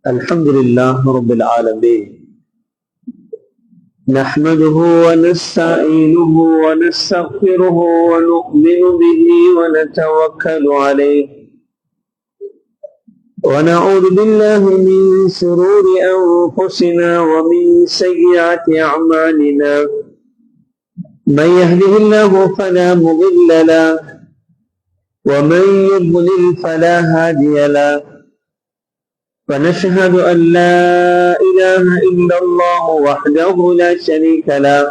الحمد لله رب العالمين نحمده ونستعينه ونستغفره ونؤمن به ونتوكل عليه ونعوذ بالله من شرور أنفسنا ومن سيئات أعمالنا من يهده الله فلا مضل له ومن يضلل فلا هادي له ونشهد أن لا إله إلا الله وحده لا شريك له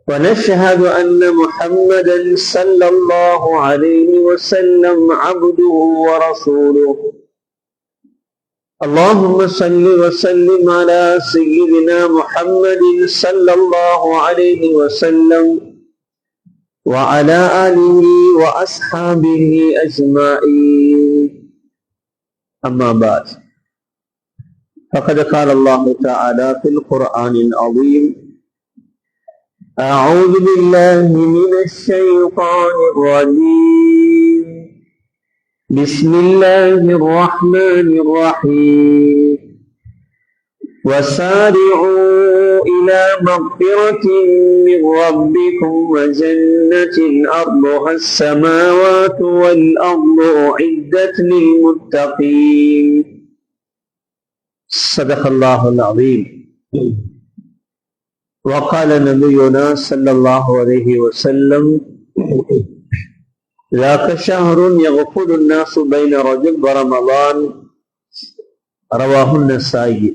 ونشهد أن محمدا صلى الله عليه وسلم عبده ورسوله اللهم صل وسلم على سيدنا محمد صلى الله عليه وسلم وعلى آله وأصحابه أجمعين أما بعد فقد قال الله تعالى في القرآن العظيم أعوذ بالله من الشيطان الرجيم بسم الله الرحمن الرحيم وسارعوا إلى مغفرة من ربكم وجنة أرضها السماوات والأرض أعدت للمتقين صدق الله العظيم وقال نبينا صلى الله عليه وسلم ذاك شهر يغفل الناس بين رجب ورمضان رواه النسائي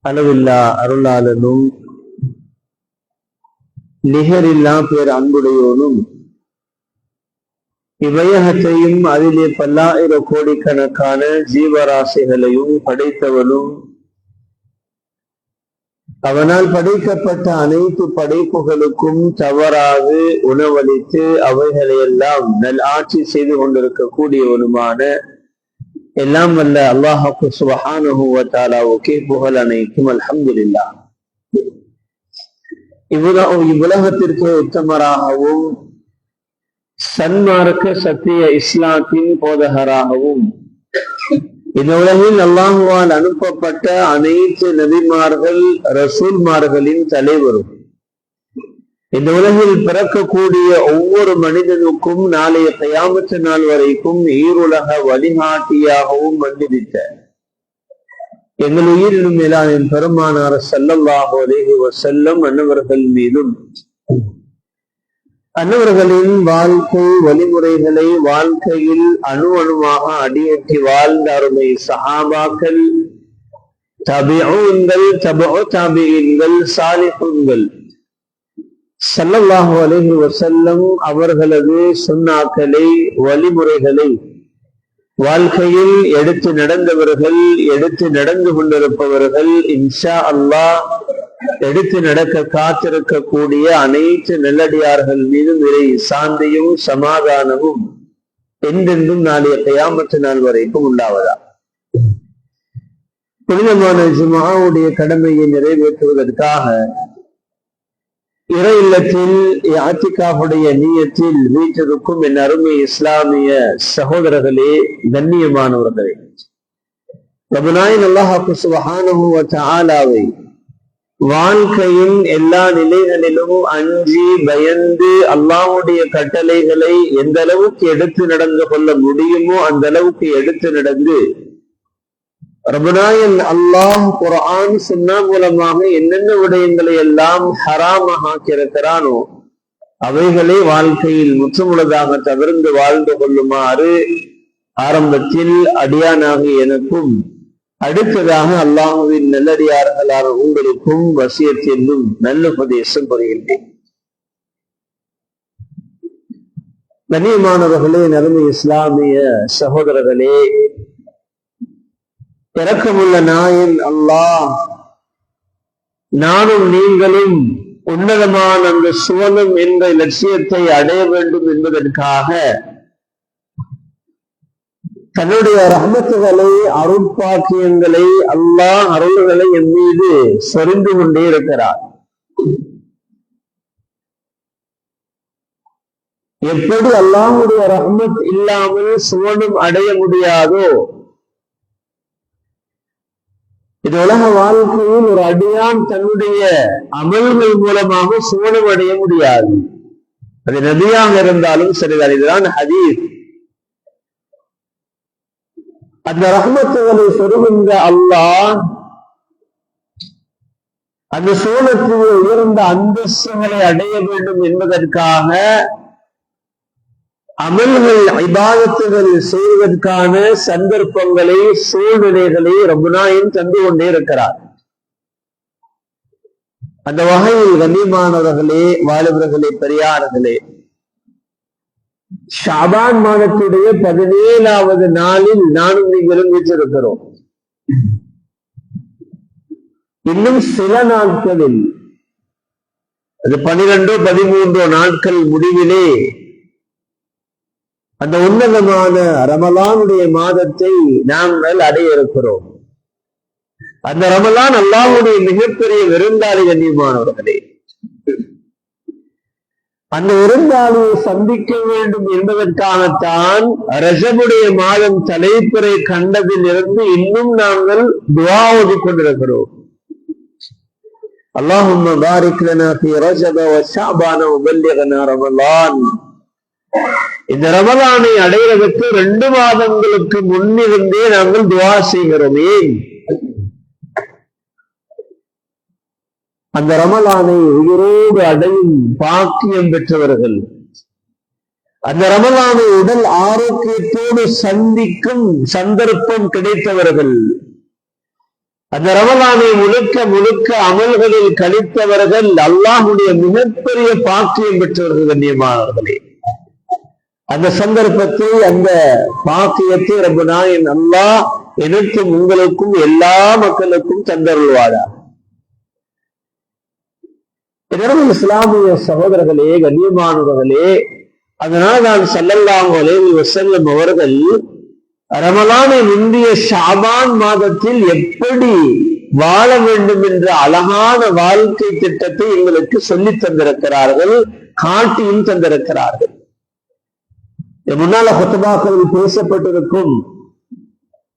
அளவில்லா அருளாளனும் நிகரில்லா பேர் அன்புடையோனும் இவ்வையகத்தையும் அதிலே பல்லாயிர கோடிக்கணக்கான ஜீவராசிகளையும் படைத்தவனும் அவனால் படைக்கப்பட்ட அனைத்து படைப்புகளுக்கும் தவறாக உணவளித்து அவைகளையெல்லாம் நல் ஆட்சி செய்து கொண்டிருக்கக்கூடியவனுமான எல்லாம் வல்ல அல்லாஹ்வுக்கு சுப்ஹானஹு வ தஆலாவுக்கே புகழ் அனைத்தும் அல்ஹம்துலில்லாஹ். இவ்வுலகத்திற்கு உத்தமராகவும் சன்மார்க்க சத்திய இஸ்லாத்தின் போதகராகவும் இந்த உலகில் அல்லாஹுவால் அனுப்பப்பட்ட அனைத்து நபிமார்கள் ரசூல்மார்களின் தலைவரும் இந்த உலகில் பிறக்கக்கூடிய ஒவ்வொரு மனிதனுக்கும் நாளைய கியாமத் நாள் வரைக்கும் ஈருலக வழிகாட்டியாகவும் வந்திருத்த எங்கள் உயிரினும் மேலான பெருமானார் ஸல்லல்லாஹு அலைஹி வஸல்லம் அன்னவர்கள் மீதும் அன்னவர்களின் வாழ்க்கை வழிமுறைகளை வாழ்க்கையில் அணுவாக அடியேற்றி வாழ்ந்த அருமை சஹாபாக்கள், தபிஊன்கள், தபஉ தாபிஈன்கள், சாலிஹூன்கள் ஸல்லல்லாஹு அலைஹி வஸல்லம் அவர்களது சுன்னாக்களை வழிமுறைகளை வாழ்க்கையில் எடுத்து நடந்தவர்கள், எடுத்து நடந்து கொண்டிருப்பவர்கள், இன்ஷா அல்லாஹ் எடுத்து நடக்க காத்திருக்கக்கூடிய அனைத்து நல்லடியார்கள் மீதும் இறை சாந்தியும் சமாதானமும் என்றென்றும் நாளைய கியாமத் நாள் வரைக்கும் உண்டாவதா. புனிதமான ஜும்ஆவுடைய கடமையை நிறைவேற்றுவதற்காக இறை இல்லத்தில் இஅ்திகாஃபுடைய நியத்தில் வீற்றிருக்கும் என் அருமை இஸ்லாமிய சகோதரர்களே, கண்ணியமானவர்களே, ரப்பனாயின் அல்லாஹ் சுப்ஹானஹு வ தஆலாவை வாழ்க்கையின் எல்லா நிலைகளிலும் அஞ்சி பயந்து அல்லாஹ்வுடைய கட்டளைகளை எந்த அளவுக்கு எடுத்து நடந்து கொள்ள முடியுமோ அந்த அளவுக்கு எடுத்து நடந்து ரப்பனாயின் அல்லாஹ் குர்ஆன் சுன்னா மூலமாக என்னென்ன விடயங்களை எல்லாம் ஹராமாக ஆக்கியிருக்கிறானோ அவைகளை வாழ்க்கையில் முற்றுமுழுதாக தவிர்த்து வாழ்ந்து கொள்ளுமாறு ஆரம்பத்தில் அடியானாக எனக்கும் அடுத்ததாக அல்லாஹுவின் நல்லடியார்களான உங்களுக்கும் வசியத் என்னும் நல்ல உபதேசம் புரிகின்றேன். கண்ணியமானவர்களே, நறுமை இஸ்லாமிய சகோதரர்களே, இரக்கமுள்ள நாயன் அல்லாஹ் நானும் நீங்களும் உன்னதமான அந்த சுவனம் என்ற லட்சியத்தை அடைய வேண்டும் என்பதற்காக தன்னுடைய ரஹ்மத்துகளை, அருட்பாக்கியங்களை, அல்லாஹ் அருள்களை என் மீது சொரிந்து கொண்டே இருக்கிறார். எப்படி அல்லாஹ்வுடைய ரஹ்மத் இல்லாமல் சுவனம் அடைய முடியாதோ, இது உலக வாழ்க்கையில் ஒரு அடியான் தன்னுடைய அமல்கள் மூலமாக சுவனம் அடைய முடியாது. அது நபியாக இருந்தாலும் சரிதான். இதுதான் ஹதீஸ். அந்த ரஹ்மத்துகளை சொருகின்ற அல்லாஹ் அந்த சுவனத்தில் உயர்ந்த அந்தஸ்துகளை அடைய வேண்டும் என்பதற்காக அமல்கள் இபாதத்துகள் செய்வதற்கான சந்தர்ப்பங்களை சூழ்நிலைகளை ரப்பனாயும் தந்து கொண்டே இருக்கிறார். அந்த வகையில் கண்ணியமானவர்களே, வாலிபர்களே, பெரியார்களே, ஷாபான் மாதத்துடைய 17வது நாளில் நானும் நீங்களும் வீற்றிருக்கிறோம். இன்னும் சில நாட்களில், அது 12 13 நாட்கள் முடிவிலே அந்த உன்னதமான ரமலானுடைய மாதத்தை நாங்கள் அடைய இருக்கிறோம். அந்த ரமலான் அல்லாஹ்வுடைய மிகப்பெரிய விருந்தாளி. கண்ணியமானவர்களே, அந்த விருந்தாளியை சந்திக்க வேண்டும் என்பதற்காகத்தான் ரஜபுடைய மாதம் தலைப்பிறை கண்டதில் இருந்து இன்னும் நாங்கள் துஆ ஓதிக் கொண்டிருக்கிறோம். அல்லாஹும்ம பாரிக் லனா ஃபீ ரஜப வ ஷஅபான வ பல்லிக்னா ரமலான். இந்த ரமலானை அடைவதற்கு 2 மாதங்களுக்கு முன்னிருந்தே நாங்கள் துஆ செய்கிறோமே. அந்த ரமலானை உயிரோடு அடையும் பாக்கியம் பெற்றவர்கள், அந்த ரமலானை உடல் ஆரோக்கியத்தோடு சந்திக்கும் சந்தர்ப்பம் கிடைத்தவர்கள், அந்த ரமலானை முழுக்க முழுக்க அமல்களில் கழித்தவர்கள் அல்லாஹ்வுடைய மிகப்பெரிய பாக்கியம் பெற்றவர்கள். கண்ணியமானவர்களே, அந்த சந்தர்ப்பத்தை, அந்த பாக்கியத்தை ரப்பனாயின் அல்லாஹ் எனக்கும் உங்களுக்கும் எல்லா மக்களுக்கும் தந்தருள்வாரா. இஸ்லாமிய சகோதரர்களே, கண்ணியமானவர்களே, அதனால் நான் ஸல்லல்லாஹு அலைஹி வஸல்லம் அவர்கள் ரமலானை முந்திய ஷாபான் மாதத்தில் எப்படி வாழ வேண்டும் என்ற அழகான வாழ்க்கை திட்டத்தை எங்களுக்கு சொல்லித் தந்திருக்கிறார்கள், காட்டியும் தந்திருக்கிறார்கள். முன்னால ஹுத்பாக்களில் பேசப்பட்டிருக்கும்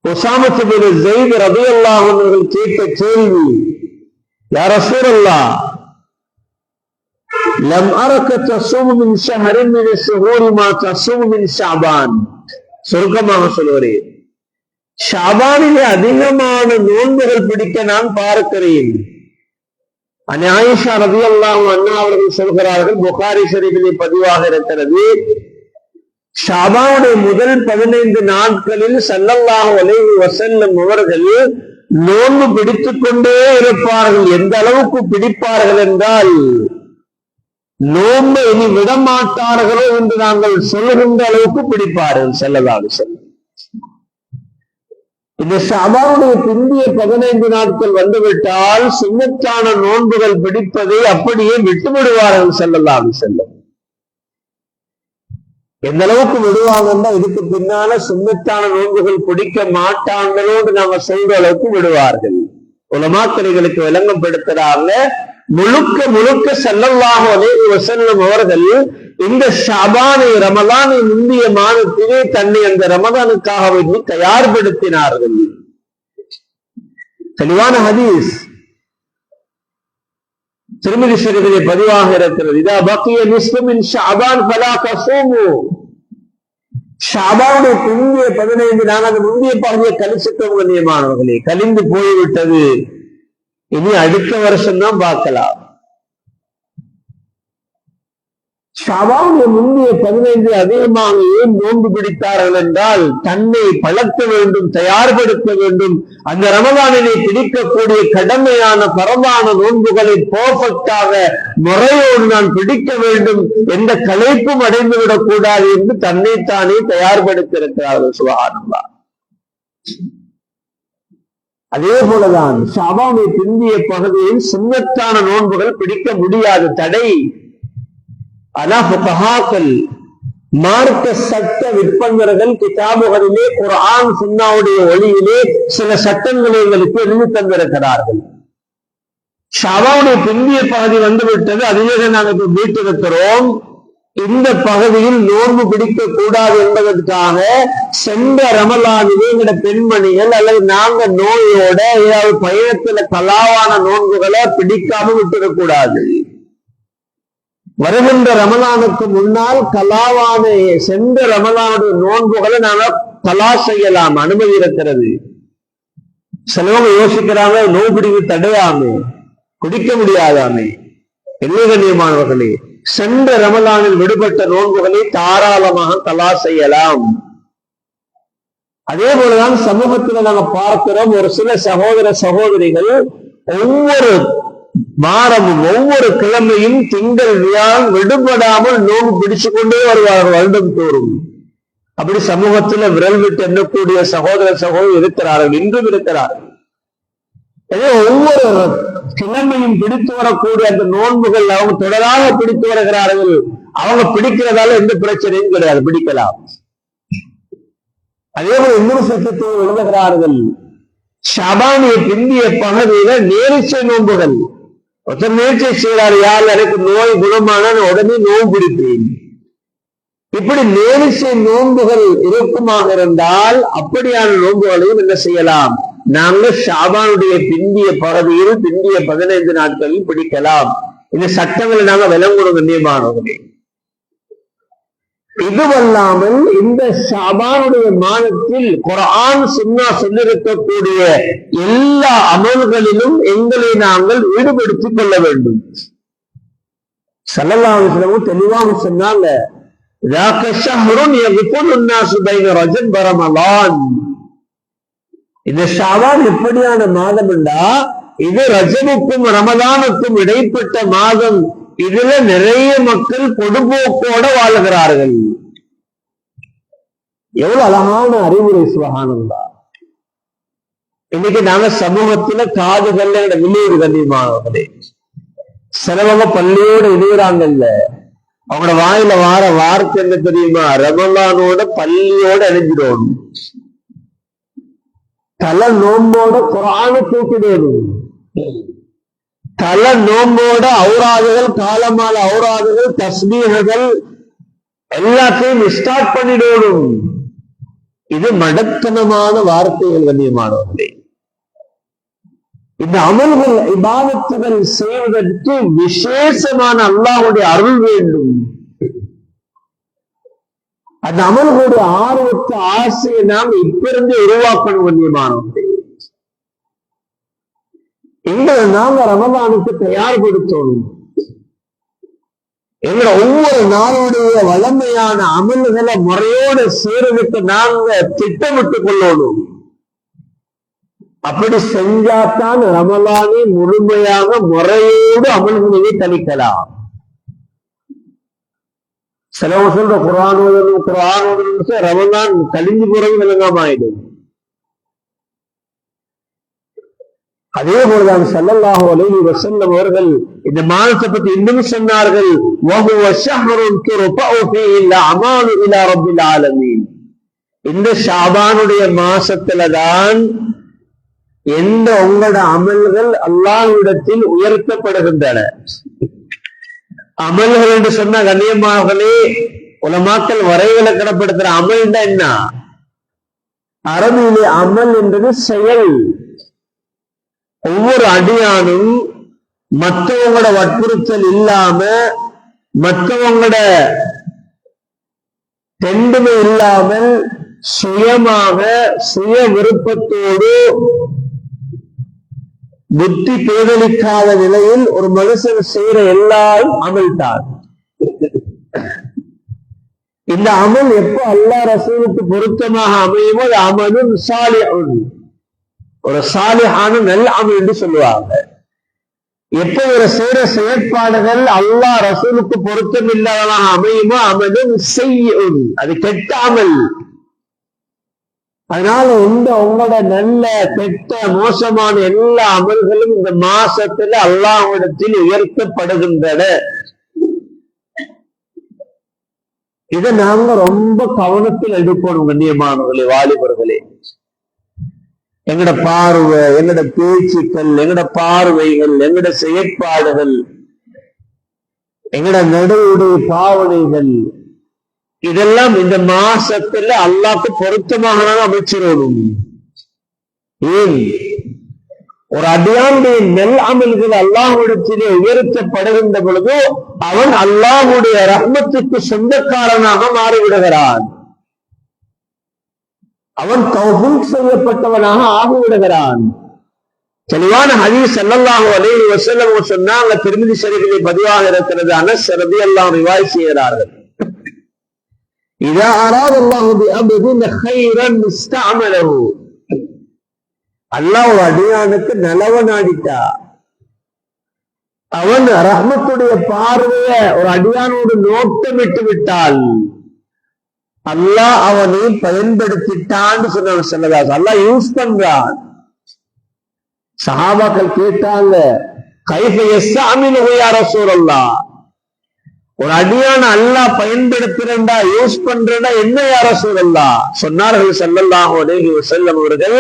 உஸாமத் பின் ஸைத் ரலியல்லாஹு அன்ஹு அவர்கள் கேட்ட கேள்வி, யா ரசூலல்லாஹ், லம் அரக தஸூமு மின் ஷஹரின் மின் ஷுஹூரி மா தஸூமு மின் ஷஅபான். சுருக்கமாக சொல்கிறேன், ஷஅபானிலே அதிகமான நோன்புகள் பிடிக்க நான் பார்க்கிறேன். ஆயிஷா ரலியல்லாஹு அன்ஹா அவர்கள் சொல்கிறார்கள், புகாரி ஷரீஃபிலே பதிவாக இருக்கிறது, ஷாபானுடைய முதல் 15 நாட்களில் ஸல்லல்லாஹு அலைஹி வஸல்லம் அவர்கள் நோன்பு பிடித்துக் கொண்டே இருப்பார்கள். எந்த அளவுக்கு பிடிப்பார்கள் என்றால், நோன்பை இனி விடமாட்டார்களோ என்று நாங்கள் சொல்லுகின்ற அளவுக்கு பிடிப்பார்கள் ஸல்லல்லாஹு அலைஹி வஸல்லம். இந்த ஷாபானுடைய பிந்திய 15 நாட்கள் வந்துவிட்டால் சுன்னத்தான நோன்புகள் பிடிப்பதை அப்படியே விட்டுவிடுவார்கள் ஸல்லல்லாஹு அலைஹி வஸல்லம். எந்த அளவுக்கு விடுவாங்கன்னா, இதுக்கு பின்னால சுன்னத்தான நோன்புகள் பிடிக்க மாட்டாங்களோடு நாம சொல்ற அளவுக்கு விடுவார்கள். உலமாக்களுக்கு விளங்கப்படுத்துறாங்க, முழுக்க முழுக்க ஸல்லல்லாஹு அலைஹி வஸல்லம் அவர்கள் இந்த ஷஅபானை ரமலானை முந்திய மாதத்திலே தன்னை அந்த ரமலானுக்காக வேண்டி தயார்படுத்தினார்கள். தெளிவான ஹதீஸ் திருமிதி ஷரீஃபிலே பதிவாக இருக்கிறது, இதா பக்கிய நிஸ்ஃபு மின் ஷஅபான் ஃபலா தஸூமு. ஷஅபானுடைய பிந்திய 15 நாள் முந்திய பகுதியை கழிச்சிட்டோம். கண்ணியமானவர்களே, கழிந்து போய்விட்டது, இனி அடுத்த வருஷம்தான் பார்க்கலாம். ஷஅபானுடைய முந்திய 15 அதிகமாக ஏன் நோன்பு பிடித்தார்கள் என்றால், தன்னை பழக்க வேண்டும், தயார்படுத்த வேண்டும். அந்த ரமலானினை பிடிக்கக்கூடிய கடமையான பரவான நோன்புகளை பெர்ஃபெக்டாக முறையோடு நான் பிடிக்க வேண்டும், எந்த களைப்பும் அடைந்துவிடக் கூடாது என்று தன்னைத்தானே தயார்படுத்தி இருக்கிறார்கள். சுப்ஹானல்லாஹ். அதே போலதான் ஷஅபானுடைய பிந்திய பகுதியில் சுன்னத்தான நோன்புகள் பிடிக்க முடியாது, தடை. அனாஃபுகஹாக்கள், மார்க்க சட்ட விற்பனர்கள் கிதாபுகளிலே குர்ஆன் சுன்னாவுடைய ஒளியிலே சில சட்டங்களை எங்களுக்கு எழுதி தந்திருக்கிறார்கள். ஷஅபானுடைய பிந்திய பகுதி வந்துவிட்டது, அதிலே நாங்கள் வீட்டிருக்கிறோம். இந்த பகுதியில் நோன்பு பிடிக்க கூடாது என்பதற்காக சென்ற ரமலானிலே எங்கட பெண்மணிகள் அல்லது நாங்க நோயோட ஏதாவது பயணத்துல கலாவான நோன்புகளை பிடிக்காம விட்டுடக்கூடாது. வருகின்ற ரமலானுக்கு முன்னால் கலாவான சென்ற ரமலானுடைய நோன்புகளை நாம கலா செய்யலாம், அனுமதி இருக்கிறது. சிலவங்க யோசிக்கிறாங்க நோன்பு பிடிக்க தடையாமே, குடிக்க முடியாதாமே. என்ன கண்ணியமானவர்களே, சென்ற ரமலானில் விடுபட்ட நோன்புகளை தாராளமாக கலா செய்யலாம். அதே போலதான் சமூகத்துல நாங்க பார்க்கிறோம், ஒரு சில சகோதர சகோதரிகள் ஒவ்வொரு வாரமும் ஒவ்வொரு கிழமையும் திங்கள் வியாழன் விடுபடாமல் நோன்பு பிடிச்சு கொண்டே வருவார்கள் வருடம் தோறும். அப்படி சமூகத்துல விரல் விட்டு எண்ணக்கூடிய சகோதர சகோதரி இருக்கிறார்கள், இன்றும் இருக்கிறார்கள். ஒவ்வொரு கிழமையும் பிடித்து வரக்கூடிய அந்த நோன்புகள் அவங்க தொடராக பிடித்து வருகிறார்கள். அவங்க பிடிக்கிறதால எந்த பிரச்சனையும் கிடையாது, பிடிக்கலாம். அதே போல இன்னொரு சட்டத்தை எழுதுகிறார்கள், ஷபானிய பிந்திய பகுதியில நேரிச்சை நோன்புகள். ஒருத்தர் நேர்ச்சை செய்கிறார், யார் எனக்கு நோய் குணமான உடனே நோன்பு பிடிப்பேன். இப்படி நேரிச்சை நோன்புகள் இருக்குமாக இருந்தால் அப்படியான நோன்புகளையும் என்ன செய்யலாம், நாங்கள் ஷாபானுடைய பிந்திய பகுதியில் பிந்திய 15 நாட்களில் பிடிக்கலாம். இந்த சட்டங்களை நாங்கள் விளங்குறோம் கண்ணியமானவர்களே. இதுவல்லாமல் இந்த ஷாபானுடைய மாதத்தில் குர்ஆன் சுன்னா சொல்லிருக்கக்கூடிய எல்லா அமல்களிலும் எங்களை நாங்கள் ஈடுபடுத்திக் கொள்ள வேண்டும். ஸல்லல்லாஹு அலைஹி வஸல்லம் தெளிவாக சொன்னாங்க, இந்த ஷாபான் எப்படியான மாதம் என்றா, இது ரஜபுக்கும் ரமதானுக்கும் இடைப்பட்ட மாதம். இதுல நிறைய மக்கள் பொதுபோக்கோட வாழுகிறார்கள். எவ்வளவு அழகான அறிவுரை சுபஹானல்லாஹ். இன்னைக்கு நாங்க சமூகத்துல காதுகள்ல விளையுது கண்ணியமானவர்களே. சிலவங்க பள்ளியோட இணைகிறாங்கல்ல, அவங்களோட வாயில வார வார்த்தை என்ன தெரியுமா, ரமலானோட பள்ளியோட இணைஞ்சிடணும், தலை நோம்போட குர்ஆனை தூக்கிடணும், தலை நோம்போட ஔராதுகள் காலமால ஔராதுகள் தஸ்பீஹுகள் எல்லாத்தையும் ஸ்டார்ட் பண்ணிடணும். இது மடத்தனமான வார்த்தைகள் கண்ணியமானவர்களே. இந்த அமல்கள் இபாதத்துகள் செய்வதற்கு விசேஷமான அல்லாஹ்வுடைய அருள் வேண்டும். அந்த அமல்களுடைய ஆர்வத்தை ஆசையை நாம் இப்ப இருந்து உருவாக்கணும் கண்ணியமானவர்களே. எங்களை நாங்க ரமலானுக்கு தயார்படுத்தணும். எங்களை ஒவ்வொரு நாளுடைய வளமையான அமல்களை முறையோடு செய்வதற்கு நாங்க திட்டமிட்டுக் கொள்ளணும். அப்படி செஞ்சாத்தான் ரமலானை முழுமையாக முறையோடு அமல்களை கணிக்கலாம். சிலவங்க சொல்ற குர்ஆன் ரமலான் கழிஞ்சு போறது விளங்காம ஆயிடும். அதே போலதான் ஸல்லல்லாஹு அலைஹி வஸல்லம் அவர்கள் இந்த மாதத்தை பற்றி இன்னும் சொன்னார்கள், வஹுவ ஷஹ்ருன் துர்ஃபஉ ஃபீஹி அல்-அமாலு இலா ரப்பில் ஆலமீன். இந்த ஷாபானுடைய மாசத்துலதான் எந்த உங்களோட அமல்கள் அல்லாஹ்விடத்தில் உயர்த்தப்படுகின்றன. அமல்கள் என்று சொன்ன கண்ணியமாகவே உலமாக்கள் வரைவிலக்கணப்படுத்துற அமல்னா என்ன? அரபியிலே அமல் என்பது செயல். ஒவ்வொரு அடியானும் மற்றவங்களோட வற்புறுத்தல் இல்லாம, மற்றவங்களோட தெண்டுமை இல்லாமல் சுயமாக சுய விருப்பத்தோடு புத்தி பேதலிக்காத நிலையில் ஒரு மனுஷன் செய்யற எல்லாரும் அமல்தான். இந்த அமல் எப்ப அல்லாஹ் ரசூலுக்கு பொருத்தமாக அமையுமோ அது அமலும் சாலிஹுன், ஒரு சாலிஹான நல்ல அமல் என்று சொல்லுவாங்க. எப்ப ஒரு செய்யற செயற்பாடுகள் அல்லாஹ் ரசூலுக்கு பொருத்தம் இல்லாததாக அமையுமோ அமலும் செய்யும், அது கெட்ட அமல். அதனால உங்களோட நல்ல கெட்ட மோசமான எல்லா அமல்களும் இந்த மாசத்துல அல்லாஹ்விடத்தில் உயர்த்தப்படுகின்றன. இதை நாங்க ரொம்ப கவனத்தில் எடுக்கணும் கண்ணியமானவர்களே, வாலிபர்களே. எங்கட பார்வை, எங்கட பேச்சுக்கள், எங்கட பார்வைகள், எங்கட செயற்பாடுகள் எங்கட நடுவுடைய பாவனைகள் இதெல்லாம் இந்த மாசத்துல அல்லாஹ்க்கு பொருத்தமாக அமைச்சிடணும். ஏன் ஒரு அடியானுடைய நெல் அமல்கள் அல்லாஹ்விடத்திலே உயர்த்தப்படுகின்ற பொழுது அவன் அல்லாஹ்வுடைய ரஹ்மத்துக்கு சொந்தக்காரனாக மாறிவிடுகிறான். அவன் தௌஃபீக் செய்யப்பட்டவனாக ஆகிவிடுகிறான். தெளிவான ஹதீஸ் ஸல்லல்லாஹு அலைஹி வஸல்லம் சொன்னாங்க, திர்மிதி ஷரீஃபிலே பதிவாக இருக்கிறது. அனஸ் ரலியல்லாஹு அன்ஹு ரிவாயத் செய்கிறார்கள், இதா அராத அல்லாஹு பிஅப்தின் கைரன் இஸ்தஅமலஹு. அல்லாஹ் ஒரு அடியானுக்கு நலவ நாடிட்டா, அவன் ரஹ்மத்துடைய பார்வைய ஒரு அடியானோடு நோட்டமிட்டு விட்டால் அல்லாஹ் அவனை பயன்படுத்திட்டான்னு சொன்னாங்க. ஸல்லல்லாஹு அல்லாஹ் யூஸ் பண்றான். சஹாபாக்கள் கேட்டாங்க, கைஃப யஸ்தஅமிலுஹு யா ரசூலல்லாஹ், ஒரு அடியான அல்லாஹ் பயன்படுத்துறா யூஸ் பண்றா என்ன யா ரசூலல்லாஹ்? சொன்னார்கள் ஸல்லல்லாஹு அலைஹி வஸல்லம் அவர்கள்,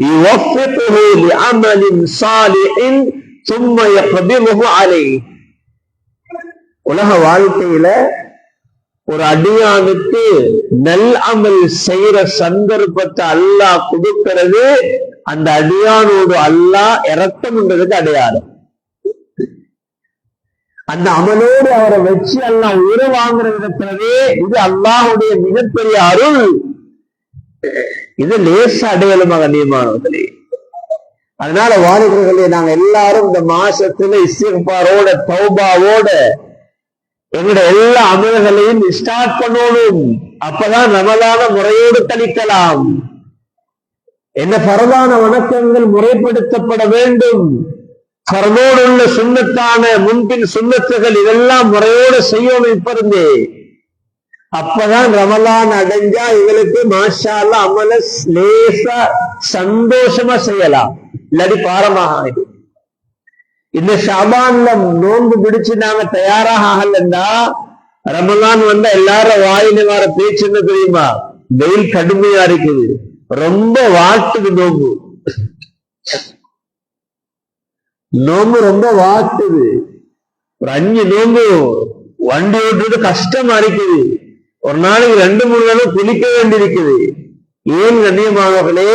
யுவஃபிகுஹு லிஅமலின் ஸாலிஹின் ثم يقبضه عليه. உலக வாழ்க்கையில ஒரு அடியானுக்கு நல் அமல் செய்யற சந்தர்ப்பத்தை அல்லாஹ் கொடுக்கிறது, அந்த அடியானோடு அல்லாஹ் இரக்கம்ன்றதுக்கு அடையாளம். அந்த அமலோடு அவரை வச்சு அல்லாஹ் உயிரை வாங்குற விதத்திலே இது அல்லாஹுடைய மிகப்பெரிய அருள். இது லேச அடையாளமாக கண்ணியமானவர்களே. அதனால வாலிபர்களே, நாங்க எல்லாரும் இந்த மாசத்துல இஸ்திக்பாரோட தௌபாவோட எங்களோட எல்லா அமல்களையும் ஸ்டார்ட் பண்ணணும். அப்பதான் ரமலான முறையோடு கழிக்கலாம். என்ன பரவான வணக்கங்கள் முறைப்படுத்தப்பட வேண்டும். பரமோடு உள்ள சுண்ணத்தான முன்பின் சுண்ணத்துகள் இதெல்லாம் முறையோடு செய்யணும் இப்ப இருந்தே. அப்பதான் ரமலான் அடைஞ்சா எங்களுக்கு மாஷா அல்லாஹ் அமல லேசா சந்தோஷமா செய்யலாம், இல்லாட்டி பாரமாக ஆயிடும். இந்த ஷாபான்ல நோன்பு பிடிச்சு நாங்க தயாராக ஆகலன்னா ரமலான் வந்தா எல்லாரும் வாயில வர பேச்சு என்ன தெரியுமா? வெயில் கடுமையா இருக்குது, ரொம்ப வாட்டுது நோம்பு, நோம்பு ரொம்ப வாட்டுது. ஒரு 5 நோம்பு வண்டி ஓட்டுறது கஷ்டமா இருக்குது. ஒரு நாளைக்கு 2-3 தடவை குளிக்க வேண்டி இருக்குது. ஏன் கண்ணியமானவர்களே,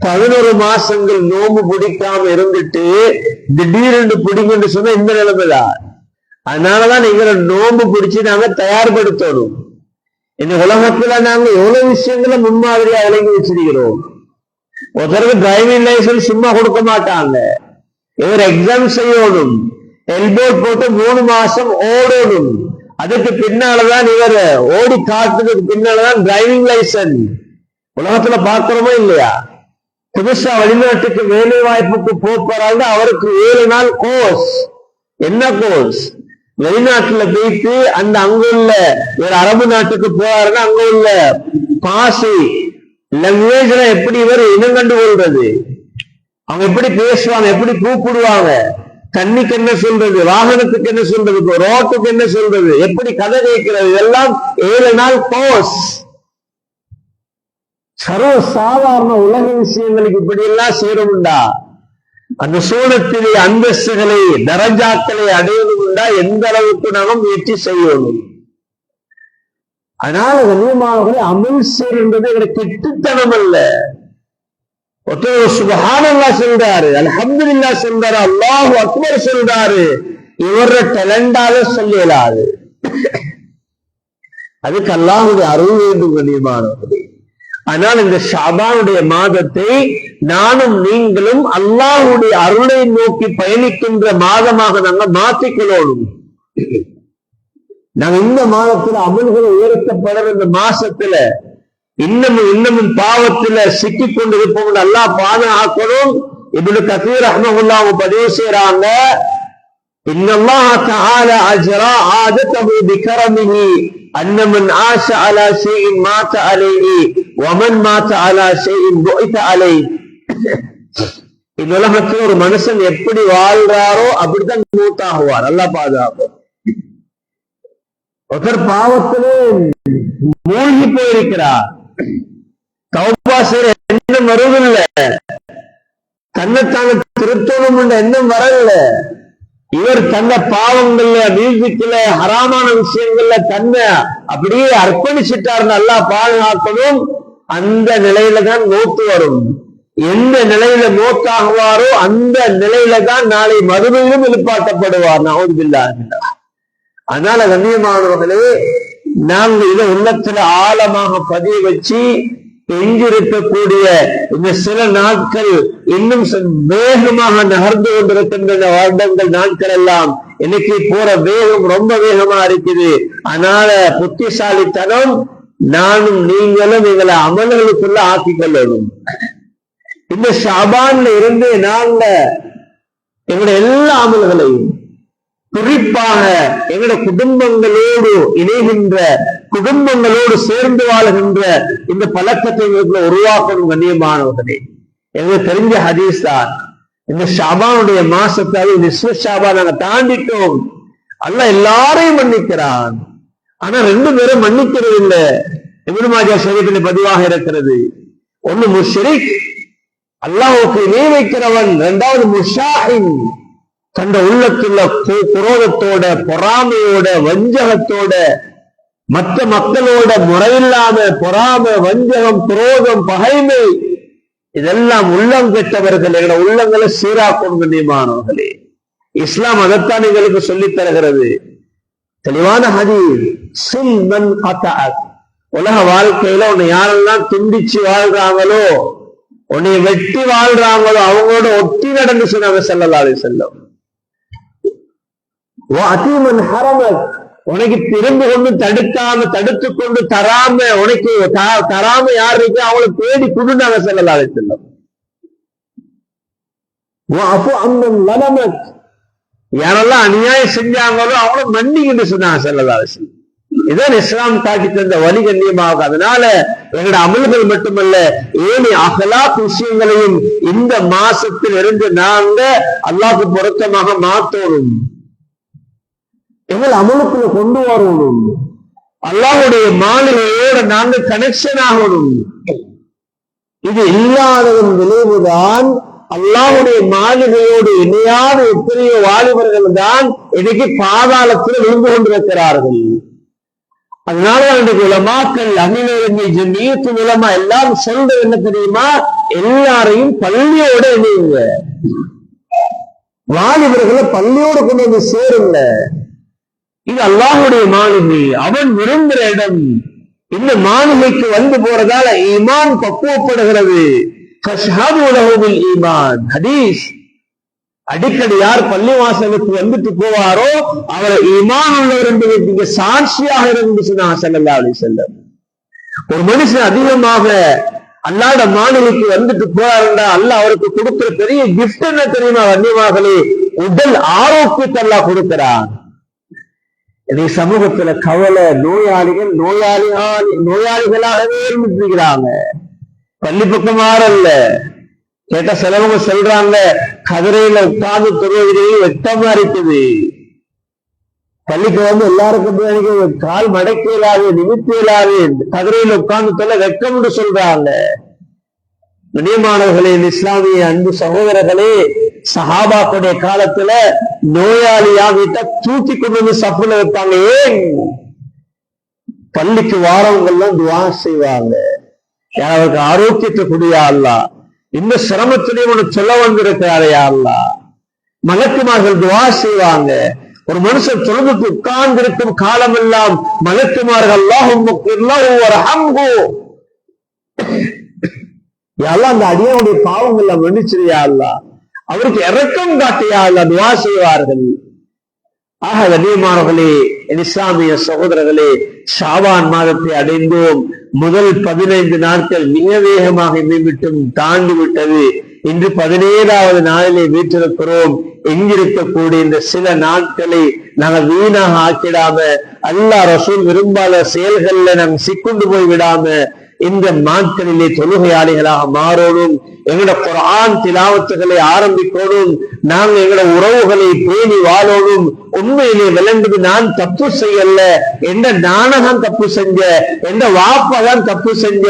11 மாசங்கள் நோம்பு பிடிக்காம இருந்துட்டு திடீரென்று பிடிங்கன்னு சொன்னா இந்த நிலைமைதான். அதனாலதான் நீங்க நோம்பு பிடிச்சு நாங்க தயார்படுத்தணும். இந்த உலகத்துல நாங்க எவ்வளவு விஷயங்களை முன்மாதிரியா விளங்கி வச்சிருக்கிறோம். ஒருத்தருக்கு டிரைவிங் லைசன்ஸ் சும்மா கொடுக்க மாட்டாங்க, இவர் எக்ஸாம் செய்யணும், எல்போர்ட் போட்டு 3 மாசம் ஓடணும். அதுக்கு பின்னாலதான் இவர் ஓடி காட்டுறதுக்கு பின்னாலதான் டிரைவிங் லைசன்ஸ். உலகத்துல பார்க்கிறோமோ இல்லையா? புதுசா வெளிநாட்டுக்கு வேலை வாய்ப்புக்கு போறாங்க, அவருக்கு 7 நாள் கோர்ஸ். என்ன கோர்ஸ்? வெளிநாட்டுல போயிட்டு அந்த அங்குள்ள ஒரு அரபு நாட்டுக்கு போறாருன்னா அங்க உள்ள பாசி லாங்குவேஜ்ல எப்படி இவர் இனம் கண்டு கொள்றது, அவங்க எப்படி பேசுவாங்க, எப்படி கூப்பிடுவாங்க, தண்ணிக்கு என்ன சொல்றது, வாகனத்துக்கு என்ன சொல்றது, ரோட்டுக்கு என்ன சொல்றது, எப்படி கதை கேட்கிறது, இதெல்லாம் 7 நாள் கோர்ஸ். சர்வ சாதாரண உலக விஷயங்களுக்கு இப்படி எல்லாம் சேரும்டா. அந்த சூழத்திலே அந்தஸ்துகளை தரஜாக்களை அடையணும்டா எந்த அளவுக்கு நாம முயற்சி செய்யணும். அதனால கண்ணியமானவர்களே, அமல் செய்யறது எங்களுக்கு கெட்டுத்தனம் அல்ல. ஒருத்தர் சுப்ஹானல்லாஹ் சொல்றாரு, அல்ஹம்துலில்லாஹ் சொல்றாரு, அல்லாஹு அக்பர் சொல்றாரு, இவர டேலண்டால சொல்லலாது. அதுக்கு அல்லாஹ்வுடைய அருள் வேண்டும் கண்ணியமானவர்களே. ஆனால் இந்த ஷாபானுடைய மாதத்தை நானும் நீங்களும் அல்லாஹ்வுடைய அருளை நோக்கி பயணிக்கின்ற மாதமாக நாங்க மாற்றிக்கொள்ளணும். நாங்க இந்த மாதத்துல அமல்கள் உயர்த்தப்படுற இந்த மாசத்துல இன்னமும் பாவத்துல சிக்கிக் கொண்டு இருப்போம். அல்லாஹ் பாதுகாக்கணும். இப்னு கதீர் ரஹ்மத்துல்லாஹி பதிவு செய்றாங்க, இன்னல்லாஹ தஆலா அஜ்ரா ஆததஹு பிகரமிஹி அன்ன மன் ஆஷ அலா ஷைஇன் மாத அலைஹி வமன் மாத அலா ஷைஇன் புஇத அலைஹி. இந்த உலகத்துல ஒரு மனுஷன் எப்படி வாழ்றாரோ அப்படித்தான் மூத்தாகுவார். அல்லாஹ் பாதுகாப்போம். ஒருத்தர் பாவத்திலே மூழ்கி போயிருக்கிறார், தௌபா செய்ய எண்ணம் வருவதில்லை, தன்னைத்தான திருத்தணும் என்ற எண்ணம் வரல, இவர் தன்னை பாவங்கள்ல, மியூசிக்ல, ஹராமான விஷயங்கள்ல தன்னை அப்படியே அர்ப்பணிச்சுட்டாருன்னு அல்லாஹ் பாதுகாக்கணும். அந்த நிலையில தான் மௌத்து வரும். எந்த நிலையில மௌத்தாகுவாரோ அந்த நிலையில தான் நாளை மறுமையிலும் எழுப்பாட்டப்படுவார். நஊது பில்லாஹ். அதனால கண்ணியமானவர்களே, நாங்கள் இதை உள்ளத்துல ஆழமாக பதிய வச்சு எங்கிருக்கக்கூடிய இந்த சில நாட்கள் இன்னும் வேகமாக நகர்ந்து கொண்டிருக்கின்ற வருடங்கள், நாட்கள் எல்லாம் இன்னைக்கு போற வேகம் ரொம்ப வேகமா இருக்குது. அதனால புத்திசாலித்தனம் நானும் நீங்களும் எங்களை அமல்களுக்குள்ள ஆக்கிக் கொள்ளணும். இந்த ஷாபான்ல இருந்து நாங்க எங்களுடைய எல்லா அமல்களையும், குறிப்பாக எங்களுடைய குடும்பங்களோடு இணைகின்ற, குடும்பங்களோடு சேர்ந்து வாழுகின்ற இந்த பழக்கத்தை உருவாக்கணும். கண்ணியமானவர்களே, எங்களுக்கு தெரிஞ்ச ஹதீஸ் தான். இந்த ஷாபானுடைய மாசத்தை நிஸ்வ ஷாபான் நாங்க தாண்டிட்டோம். அல்லாஹ் எல்லாரையும் மன்னிக்கிறான். ஆனா 2 பேரும் மன்னிக்கிறது இல்லை. இப்னு மாஜா ஷரீஃபில் பதிவாக இருக்கிறது. ஒன்னு முஷ்ரிக், அல்லாஹ்வுக்கு இணை வைக்கிறவன். 2வது முஷாஹின், தந்த உள்ளத்துள்ள குரோதத்தோட, பொறாமையோட, வஞ்சகத்தோட, மற்ற மக்களோட முறையில்லாம பொறாமை, வஞ்சகம், குரோதம், பகைமை, இதெல்லாம் உள்ளம் கெட்டவர்கள். எங்களோட உள்ளங்களை சீராக்கும். கண்ணியமானவர்களே, இஸ்லாம் அதைத்தான் எங்களுக்கு சொல்லித் தருகிறது. தெளிவான ஹதீஸ். சில்மன் கதஅக், உலக வாழ்க்கையில உன்னை யாரெல்லாம் துண்டிச்சு வாழ்றாங்களோ, உன்னை வெட்டி வாழ்றாங்களோ, அவங்களோட ஒட்டி நடந்து சொன்னாங்க ஸல்லல்லாஹு அலைஹி வஸல்லம். வஅதீமன் ஹரமக், உனக்கு திரும்பி கொண்டு தடுத்து கொண்டு தராம, உனக்கு தராம யார் இருக்கு அவங்களை தேடி கொடுனாங்க ஸல்லல்லாஹு அலைஹி வஸல்லம். வஅஃபு அம்மன் லலமக், யாரெல்லாம் அநியாயம் செஞ்சாங்களோ அவங்கள மன்னிக்கிட்டு சொன்னாங்க ஸல்லல்லாஹு அலைஹி வஸல்லம். இதான் இஸ்லாம் காட்டி தந்த வழி. கண்ணியமாக அதனால எங்களோட அமல்கள் மட்டுமல்ல, ஏனி அகலாக் விஷயங்களையும் இந்த மாசத்தில் இருந்து நாங்க அல்லாஹ்வுக்கு பொருத்தமாக மாற்றணும். எங்கள் அமலுக்குள்ள கொண்டு வரணும். அல்லாஹ்வுடைய மாளிகையோட நாங்க கனெக்ஷன் ஆகணும். இது இல்லாததன் விளைவுதான் அல்லாஹ்வுடைய மாளிகையோடு இணையாத எத்தனையோ வாலிபர்கள் தான் இன்னைக்கு பாதாளத்தில் விழுந்து கொண்டிருக்கிறார்கள். அதனால இன்றைக்கு உலமாக்கள், அமீனு ஜமீயத்து உலமா எல்லாம் சொல்றது என்ன தெரியுமா? எல்லாரையும் பள்ளியோட இணையுங்க, வாலிபர்களை பள்ளியோடு கொண்டு வந்து சேருங்க. இது அல்லாஹ்வுடைய மாளிகை, அவன் விரும்புகிற இடம். இந்த மாளிகைக்கு வந்து போறதால ஈமான் பக்குவப்படுகிறது. ஈமான் ஹதீஸ். அடிக்கடி யார் பள்ளி வாசலுக்கு வந்துட்டு போவாரோ அவர் ஈமான் உள்ளவர் என்பதற்கு சாட்சியாக இருந்து ஸல்லல்லாஹு அலைஹி வஸல்லம். ஒரு மனுஷன் அதிகமாக அல்லாஹ்வுடைய மாளிகைக்கு வந்துட்டு போறாருன்னா அல்லாஹ் அவருக்கு கொடுக்கிற பெரிய கிஃப்ட் என்ன தெரியுமா? கண்ணியமானவர்களே, உடல் ஆரோக்கியத்தை அல்லாஹ் கொடுக்கிறான். இன்னைக்கு சமூகத்துல கவலை, நோயாளிகள் நோயாளிகளாகவே இருந்துக்கிறாங்க. பள்ளி பக்கம் மாறல்ல. கேட்ட சிலவங்க சொல்றாங்க, கதிரையில உட்கார்ந்து தொழுவதிலேயே வெட்டமா இருக்குது. பள்ளிக்கு வந்து எல்லாருக்கும் கால் மடக்க இயலாது, நிமித்த இயலாது, கதிரையில உட்கார்ந்து தொல்ல வெட்கம் என்று சொல்றாங்க. கண்ணியமானவர்களே, இஸ்லாமிய அன்பு சகோதரர்களே, சஹாபாக்களுடைய காலத்துல நோயாளியாகிட்ட தூக்கி கொண்டு வந்து சஃப்ல வைப்பாங்க. ஏன்? பள்ளிக்கு வாரவங்கெல்லாம் துஆ செய்வாங்க, அவருக்கு ஆரோக்கியத்தை கூடிய அல்லாஹ் இந்த சிரமத்திலேயே உனக்கு சொல்ல வந்திருக்கிறாரே அல்லாஹ். மலக்குமார்கள் துஆ செய்வாங்க. ஒரு மனுஷன் தொழுதுக்கு உட்கார்ந்து இருக்கும் காலம் எல்லாம் மலக்குமார்கள் அல்லாஹும்ம க்ஃபிர்லஹு வர்ஹம்ஹு, யா அல்லாஹ் அந்த அடியானுடைய பாவங்களை மன்னிச்சிரியா அல்லாஹ், அவருக்கு இரக்கம் காட்டியா அல்லாஹ் துஆ செய்வார்கள். ஆக கண்ணியமானவர்களே, இஸ்லாமிய சகோதரர்களே, ஷாபான் மாதத்தை அடைந்தோம். முதல் 15 நாட்கள் மிக வேகமாக மீண்டும் தாண்டி விட்டது. இன்று 17வது நாளிலே வீற்றிருக்கிறோம். எங்கிருக்கக்கூடிய இந்த சில நாட்களை நாங்கள் வீணாக ஆக்கிடாம, அல்லாஹ் ரசூல் விரும்பாத செயல்கள்ல நாங்கள் சிக்குண்டு போய் விடாம இந்த நாட்களிலே தொழுகையாளிகளாக மாறணும். எங்களோட குர்ஆன் திலாவத்துகளை ஆரம்பிக்கணும். நாங்க எங்களோட உறவுகளை பேணி வாழணும். உண்மையிலே விளங்குது, நான் தப்பு செய்யல, எந்த நானகம் தப்பு செஞ்ச, எந்த வாப்பதான் தப்பு செஞ்ச,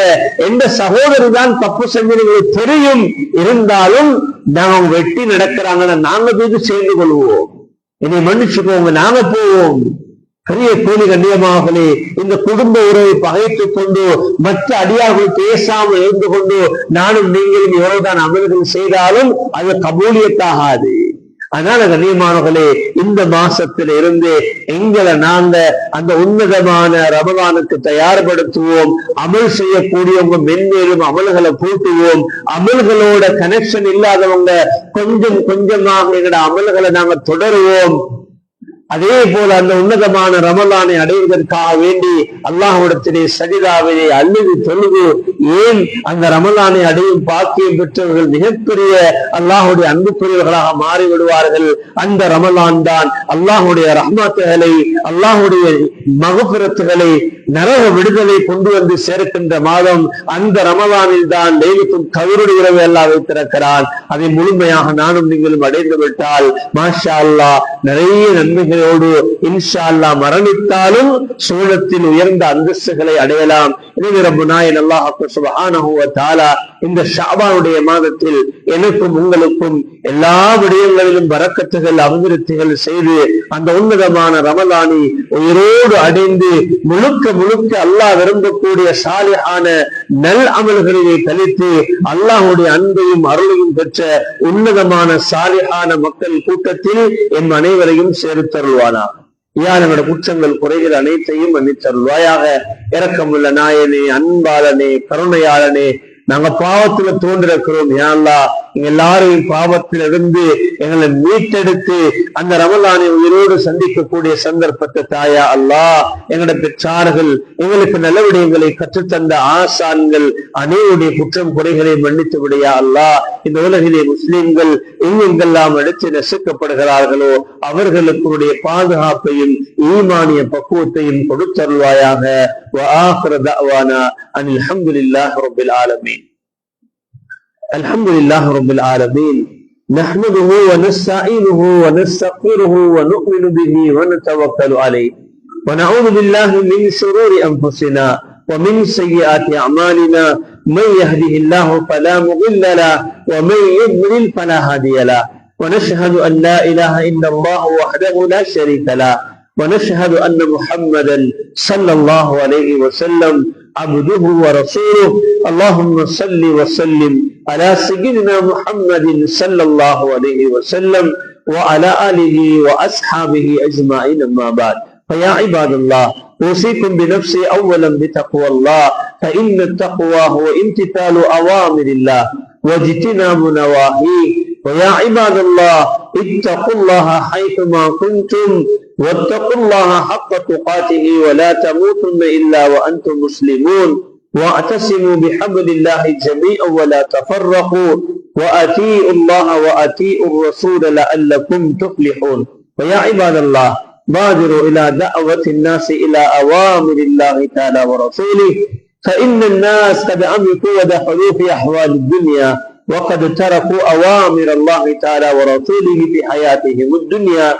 எந்த சகோதரி தான் தப்பு செஞ்சு தெரியும். இருந்தாலும் நாங்க வெட்டி நடக்கிறாங்கன்னா நாங்க போய் சேர்ந்து கொள்வோம். என்னை மன்னிச்சுக்கோங்க, நாங்க போவோம். பெரிய கோழி கண்ணியமாகலே இந்த குடும்ப உறவை பகைத்துக் கொண்டு மற்ற அடியார்கள் பேசாமல் இருந்து கொண்டு நானும் நீங்களும் எவ்வளவுதான் அமல்கள் செய்தாலும் அது கபூலியத்தாகாது. அதனால கண்ணியமானவர்களே, இந்த மாசத்துல இருந்து எங்களை நாங்க அந்த உன்னதமான ரமலானுக்கு தயார்படுத்துவோம். அமல் செய்யக்கூடியவங்க மென்மேலும் அமல்களை கூட்டுவோம். அமல்களோட கனெக்ஷன் இல்லாதவங்க கொஞ்சம் கொஞ்சமாக எங்களோட அமல்களை நாங்க தொடருவோம். அதே போல அந்த உன்னதமான ரமலானை அடைவதற்காக வேண்டி அல்லாஹ்விடத்திலே சஜிதாவிலே அழுது தொழுது, ஏன் அந்த ரமலானை அடையும் பாக்கியம் பெற்றவர்கள் மிகப்பெரிய அல்லாஹுடைய அன்புக்குரியவர்களாக மாறிவிடுவார்கள். அந்த ரமலான் தான் அல்லாஹுடைய ரஹ்மத்துகளை, அல்லாஹுடைய மகபிரத்துகளை, நரக விடுதலை கொண்டு வந்து சேர்க்கின்ற மாதம். அந்த ரமலானில் தான் லைலத்துல் கத்ருடைய இரவை அல்லாஹ் வைத்திருக்கிறான். அதை முழுமையாக நானும் நீங்களும் அடைந்து விட்டால் மாஷா அல்லாஹ் நிறைய நன்மைகளோடு இன்ஷா அல்லாஹ் மரணித்தாலும் சூழத்தில் உயர்ந்த அந்தஸ்துகளை அடையலாம். எனவே ரப்பனா அல்லாஹ் சுப்ஹானஹு வ தஆலா இந்த ஷஅபானுடைய மாதத்தில் எனக்கும் உங்களுக்கும் எல்லா விடயங்களிலும் பரக்கத்துகள் அபிவிருத்திகள் செய்து அந்த உன்னதமான ரமலானை உயிரோடு அடைந்து முழுக்க முழுக்க அல்லாஹ் விரும்பக்கூடிய சாலிஹான நல் அமல்களிலே கழித்து அல்லாஹுடைய அன்பையும் அருளையும் பெற்ற உன்னதமான சாலிஹான மக்கள் கூட்டத்தில் என் அனைவரையும் சேர்த்தருள்வானா. யாரோட குற்றங்கள் குறைகள் அனைத்தையும் மன்னித்தருள்வாயாக. இரக்கமுள்ள நாயனே, அன்பாளனே, கருணையாளனே, நாங்க பாவத்துல தோன்றிருக்கிறோம். யா அல்லாஹ் எல்லாரையும் பாவத்திலிருந்து எங்களை மீட்டெடுத்து அந்த ரமலானை உயிரோடு சந்திக்கக்கூடிய சந்தர்ப்பத்தை தாயா அல்லாஹ். எங்களோட பெற்றார்கள், எங்களுக்கு நல்ல விடயங்களை கற்றுத்தந்த ஆசான்கள் அனைவருடைய குற்றம் குறைகளை மன்னித்து விடையா அல்லாஹ். இந்த உலகிலே முஸ்லிம்கள் எங்கெங்கெல்லாம் எடுத்து நசுக்கப்படுகிறார்களோ அவர்களுக்கு பாதுகாப்பையும் ஈமானிய பக்குவத்தையும் கொடுத்தருள்வாயாக. وآخر دعوانا أن الحمد لله رب العالمين. الحمد لله رب العالمين نحمده ونستعينه ونستغفره ونؤمن به ونتوكل عليه ونعوذ بالله من شرور أنفسنا ومن سيئات أعمالنا. من يهده الله فلا مضل له ومن يضلل فلا هادي له. ونشهد أن لا إله إلا الله وحده لا شريك له. ونشهد أن محمدا صلى الله عليه وسلم عبده ورسوله. اللهم صل وسلم على سيدنا محمد صلى الله عليه وسلم وعلى آله وأصحابه أجمعين. أما بعد، فيا عباد الله، أوصيكم بنفسي أولا بتقوى الله، فإن التقوى هو امتثال أوامر الله واجتناب نواهيه. ويا عباد الله، اتقوا الله حيثما كنتم واتقوا الله حق تقاته ولا تموتن إلا وأنتم مسلمون. واعتصموا بحبل الله جميعا ولا تفرقوا وأطيعوا الله وأطيعوا الرسول لعلكم تفلحون. ويا عباد الله، بادروا إلى دعوة الناس إلى أوامر الله تعالى ورسوله، فإن الناس قد عمقوا ودخلوا في أحوال الدنيا وقد تركوا أوامر الله تعالى ورسوله في حياتهم الدنيا.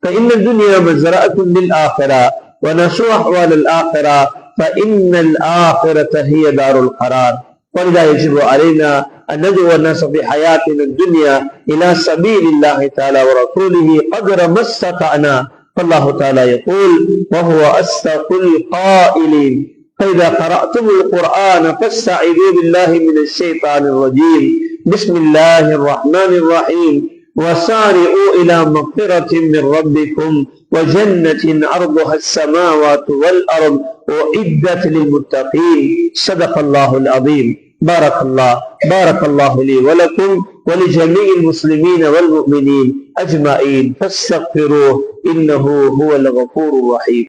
فإن الدنيا مزرعة للآخرة ونشوء أحوال الآخرة، فإن الآخرة هي دار القرار. ولذا يجب علينا أن ندعو الناس في حياتنا الدنيا إلى سبيل الله تعالى ورسوله قدر ما استطعنا. فالله تعالى يقول وهو أصدق القائلين: فإذا قرأتم القرآن فاستعيذوا بالله من الشيطان الرجيم. بسم الله الرحمن الرحيم. وسارعوا إلى مغفرة من ربكم وجنة عرضها السماوات والأرض أعدت للمتقين. صدق الله العظيم. بارك الله لي ولكم ولجميع المسلمين والمؤمنين أجمعين، فاستغفروه إنه هو الغفور الرحيم.